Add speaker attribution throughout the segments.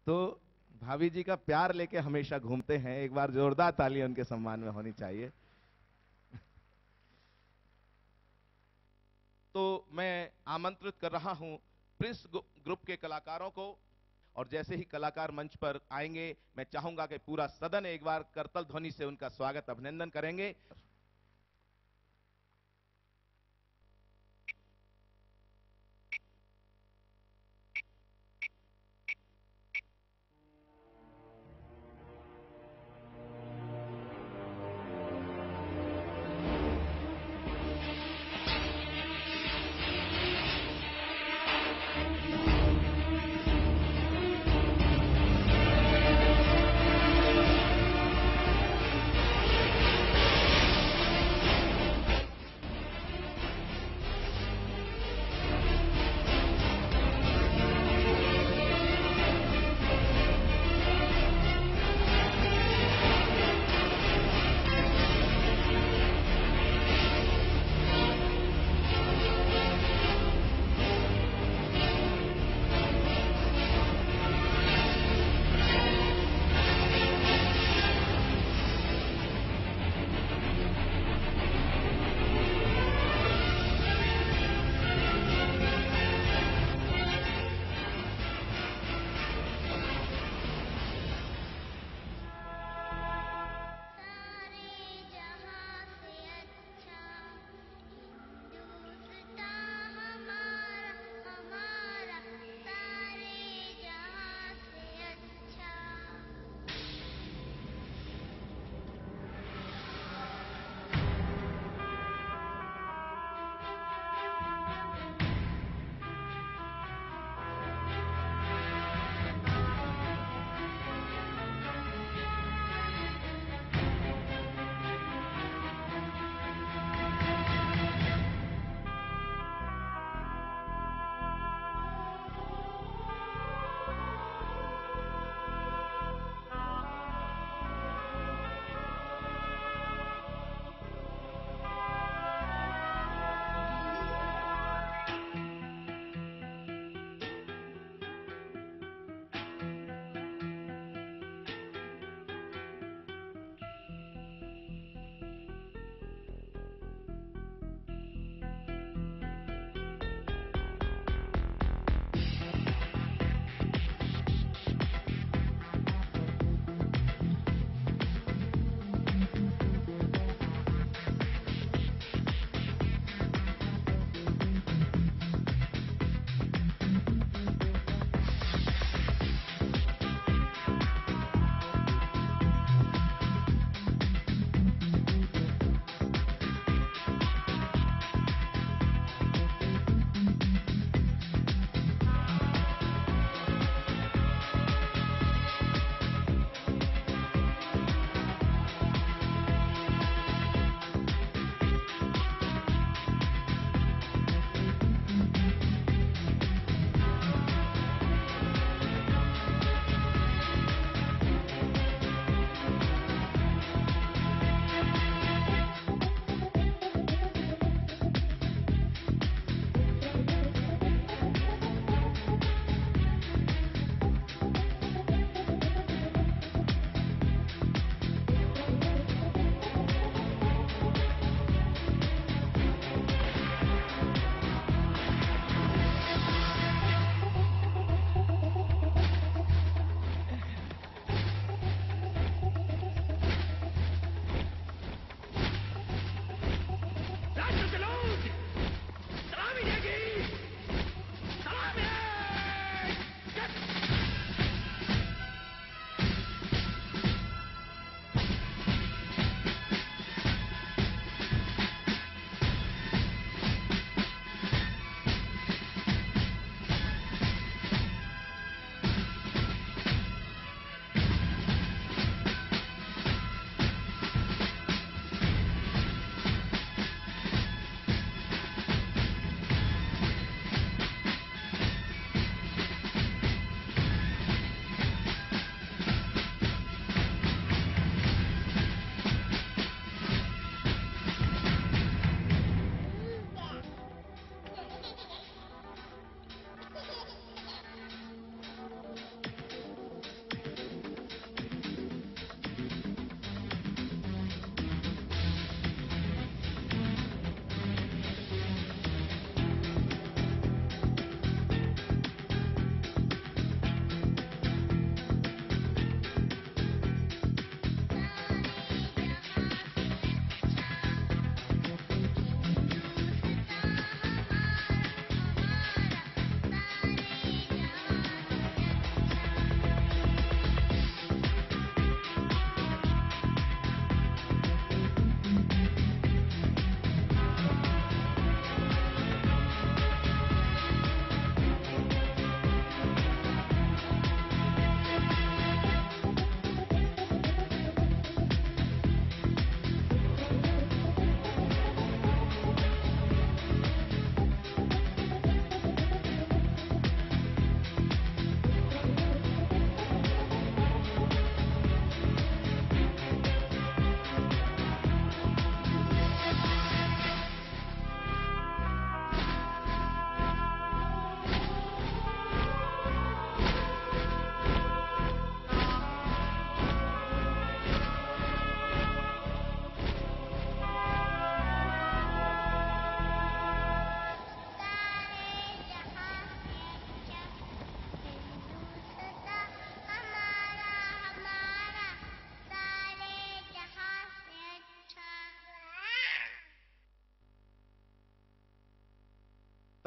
Speaker 1: तो भाभी जी का प्यार लेके हमेशा घूमते हैं। एक बार जोरदार ताली उनके सम्मान में होनी चाहिए। तो मैं आमंत्रित कर रहा हूं प्रिंस ग्रुप के कलाकारों को, और जैसे ही कलाकार मंच पर आएंगे मैं चाहूंगा कि पूरा सदन एक बार करतल ध्वनि से उनका स्वागत अभिनंदन करेंगे।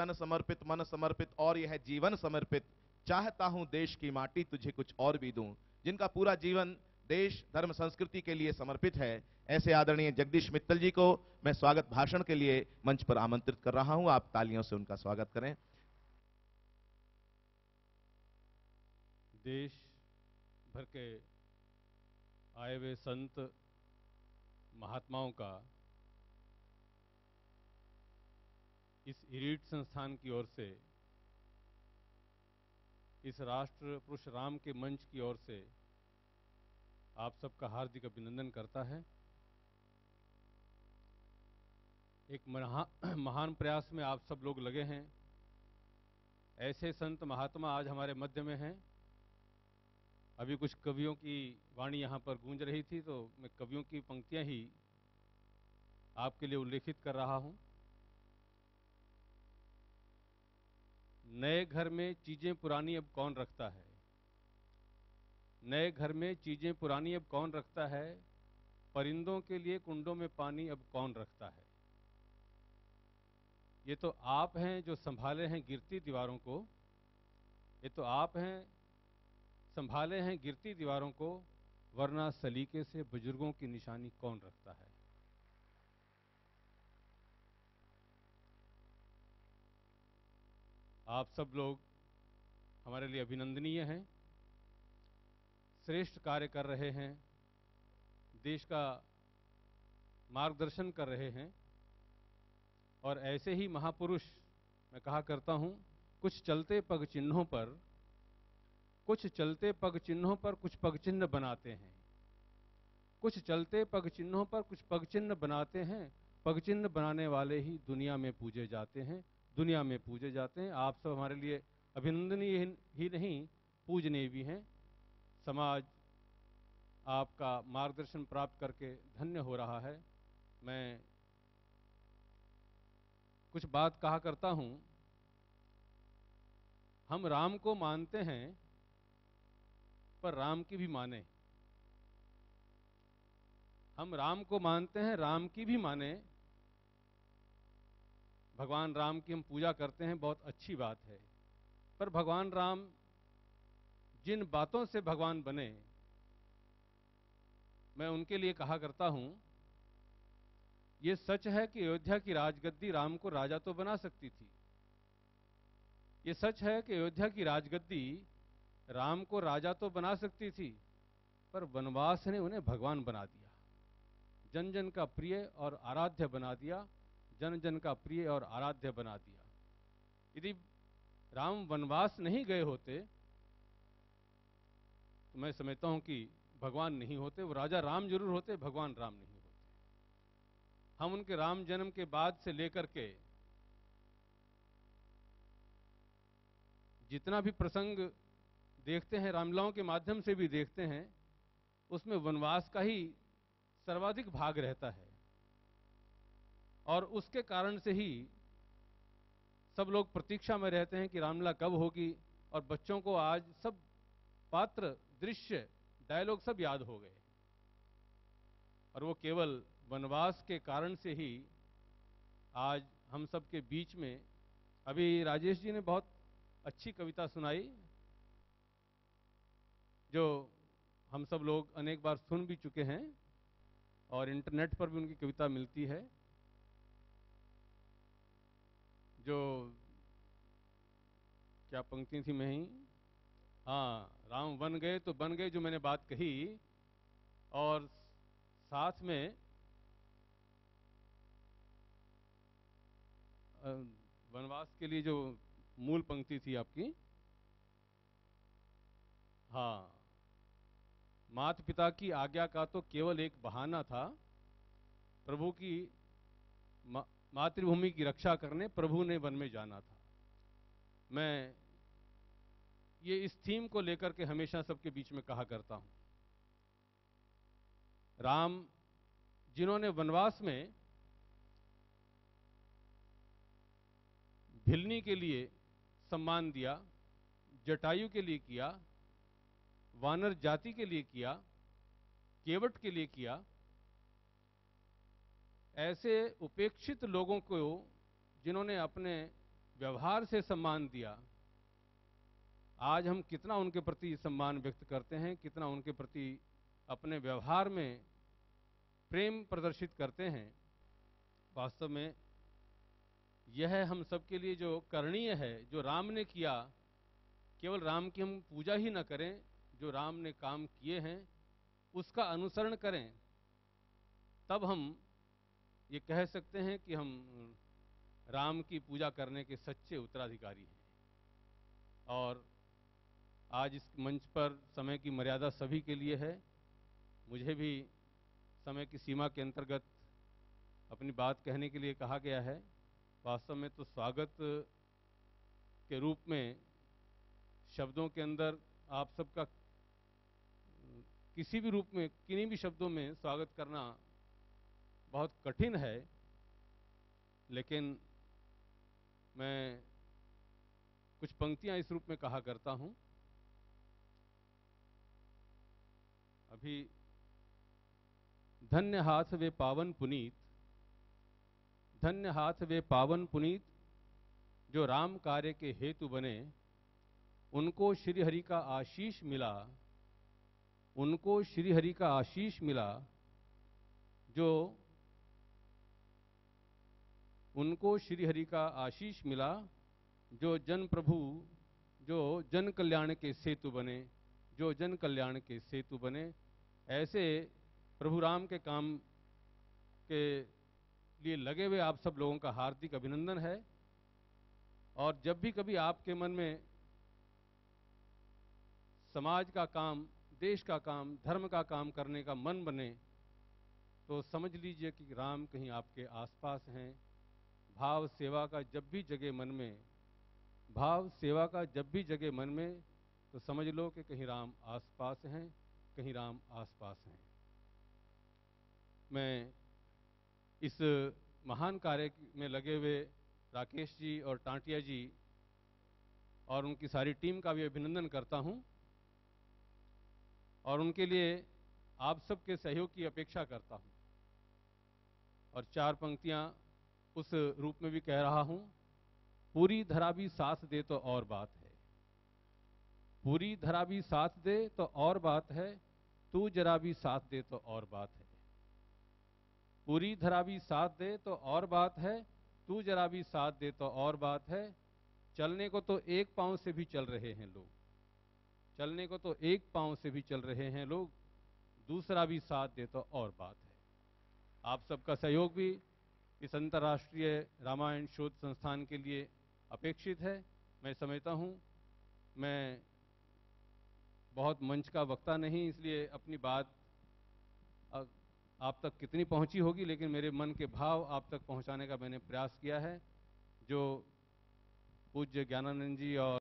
Speaker 1: तन समर्पित, मन समर्पित और यह जीवन समर्पित, चाहता हूं देश की माटी तुझे कुछ और भी दूं। जिनका पूरा जीवन देश, धर्म, संस्कृति के लिए समर्पित है, ऐसे आदरणीय जगदीश मित्तल जी को मैं स्वागत भाषण के लिए मंच पर आमंत्रित कर रहा हूं। आप तालियों से उनका स्वागत करें।
Speaker 2: देश भर के आए हुए संत महात्माओं का इस इरीट संस्थान की ओर से, इस राष्ट्र पुरुष राम के मंच की ओर से आप सबका हार्दिक अभिनंदन करता है। एक महान प्रयास में आप सब लोग लगे हैं। ऐसे संत महात्मा आज हमारे मध्य में हैं। अभी कुछ कवियों की वाणी यहाँ पर गूंज रही थी, तो मैं कवियों की पंक्तियां ही आपके लिए उल्लेखित कर रहा हूं। नए घर में चीजें पुरानी अब कौन रखता है, नए घर में चीजें पुरानी अब कौन रखता है, परिंदों के लिए कुंडों में पानी अब कौन रखता है। ये तो आप हैं जो संभाले हैं गिरती दीवारों को, ये तो आप हैं संभाले हैं गिरती दीवारों को, वरना सलीके से बुजुर्गों की निशानी कौन रखता है। आप सब लोग हमारे लिए अभिनंदनीय हैं, श्रेष्ठ कार्य कर रहे हैं, देश का मार्गदर्शन कर रहे हैं। और ऐसे ही महापुरुष, मैं कहा करता हूं, कुछ चलते पग चिन्हों पर, कुछ चलते पग चिन्हों पर कुछ पग चिन्ह बनाते हैं, कुछ चलते पग चिन्हों पर कुछ पग चिन्ह बनाते हैं। पग चिन्ह बनाने वाले ही दुनिया में पूजे जाते हैं, दुनिया में पूजे जाते हैं। आप सब हमारे लिए अभिनंदनीय ही नहीं, पूजनीय भी हैं। समाज आपका मार्गदर्शन प्राप्त करके धन्य हो रहा है। मैं कुछ बात कहा करता हूं, हम राम को मानते हैं पर राम की भी माने, हम राम को मानते हैं राम की भी माने। भगवान राम की हम पूजा करते हैं, बहुत अच्छी बात है, पर भगवान राम जिन बातों से भगवान बने, मैं उनके लिए कहा करता हूं, यह सच है कि अयोध्या की राजगद्दी राम को राजा तो बना सकती थी, यह सच है कि अयोध्या की राजगद्दी राम को राजा तो बना सकती थी, पर वनवास ने उन्हें भगवान बना दिया, जन जन का प्रिय और आराध्य बना दिया, जन जन का प्रिय और आराध्य बना दिया। यदि राम वनवास नहीं गए होते तो मैं समझता हूं कि भगवान नहीं होते, वो राजा राम जरूर होते, भगवान राम नहीं होते। हम उनके राम जन्म के बाद से लेकर के जितना भी प्रसंग देखते हैं, रामलीलाओं के माध्यम से भी देखते हैं, उसमें वनवास का ही सर्वाधिक भाग रहता है। और उसके कारण से ही सब लोग प्रतीक्षा में रहते हैं कि रामलीला कब होगी, और बच्चों को आज सब पात्र, दृश्य, डायलॉग सब याद हो गए, और वो केवल वनवास के कारण से ही आज हम सब के बीच में। अभी राजेश जी ने बहुत अच्छी कविता सुनाई, जो हम सब लोग अनेक बार सुन भी चुके हैं, और इंटरनेट पर भी उनकी कविता मिलती है। जो क्या पंक्ति थी, मैं ही, हाँ, राम बन गए तो बन गए, जो मैंने बात कही, और साथ में वनवास के लिए जो मूल पंक्ति थी आपकी, हाँ, माता पिता की आज्ञा का तो केवल एक बहाना था, प्रभु की मातृभूमि की रक्षा करने प्रभु ने वन में जाना था। मैं ये इस थीम को लेकर के हमेशा सबके बीच में कहा करता हूं, राम जिन्होंने वनवास में भिलनी के लिए सम्मान दिया, जटायु के लिए किया, वानर जाति के लिए किया, केवट के लिए किया, ऐसे उपेक्षित लोगों को जिन्होंने अपने व्यवहार से सम्मान दिया, आज हम कितना उनके प्रति सम्मान व्यक्त करते हैं, कितना उनके प्रति अपने व्यवहार में प्रेम प्रदर्शित करते हैं। वास्तव में यह हम सबके लिए जो करणीय है, जो राम ने किया, केवल राम की हम पूजा ही न करें, जो राम ने काम किए हैं उसका अनुसरण करें, तब हम ये कह सकते हैं कि हम राम की पूजा करने के सच्चे उत्तराधिकारी हैं। और आज इस मंच पर समय की मर्यादा सभी के लिए है, मुझे भी समय की सीमा के अंतर्गत अपनी बात कहने के लिए कहा गया है। वास्तव में तो स्वागत के रूप में शब्दों के अंदर आप सबका किसी भी रूप में, किन्हीं भी शब्दों में स्वागत करना बहुत कठिन है, लेकिन मैं कुछ पंक्तियां इस रूप में कहा करता हूं। अभी धन्य हाथ वे पावन पुनीत, धन्य हाथ वे पावन पुनीत, जो राम कार्य के हेतु बने, उनको श्री हरि का आशीष मिला, उनको श्री हरि का आशीष मिला, जो उनको श्री हरि का आशीष मिला, जो जन प्रभु, जो जन कल्याण के सेतु बने, जो जन कल्याण के सेतु बने। ऐसे प्रभु राम के काम के लिए लगे हुए आप सब लोगों का हार्दिक अभिनंदन है। और जब भी कभी आपके मन में समाज का काम, देश का काम, धर्म का काम करने का मन बने, तो समझ लीजिए कि राम कहीं आपके आसपास हैं। भाव सेवा का जब भी जगे मन में, भाव सेवा का जब भी जगे मन में, तो समझ लो कि कहीं राम आसपास हैं, कहीं राम आसपास हैं। मैं इस महान कार्य में लगे हुए राकेश जी और टांटिया जी और उनकी सारी टीम का भी अभिनंदन करता हूं, और उनके लिए आप सबके सहयोग की अपेक्षा करता हूं। और चार पंक्तियां उस रूप में भी कह रहा हूं। पूरी धरा भी साथ दे तो और बात है, पूरी धरा भी साथ दे तो और बात है, तू जरा भी साथ दे तो और बात है। पूरी धरा भी साथ दे तो और बात है, तू जरा भी साथ दे तो और बात है। चलने को तो एक पांव से भी चल रहे हैं लोग, चलने को तो एक पांव से भी चल रहे हैं लोग, दूसरा भी साथ दे तो और बात है। आप सबका सहयोग भी इस अंतर्राष्ट्रीय रामायण शोध संस्थान के लिए अपेक्षित है। मैं समझता हूं मैं बहुत मंच का वक्ता नहीं, इसलिए अपनी बात आप तक कितनी पहुंची होगी, लेकिन मेरे मन के भाव आप तक पहुंचाने का मैंने प्रयास किया है। जो पूज्य ज्ञानानंद जी और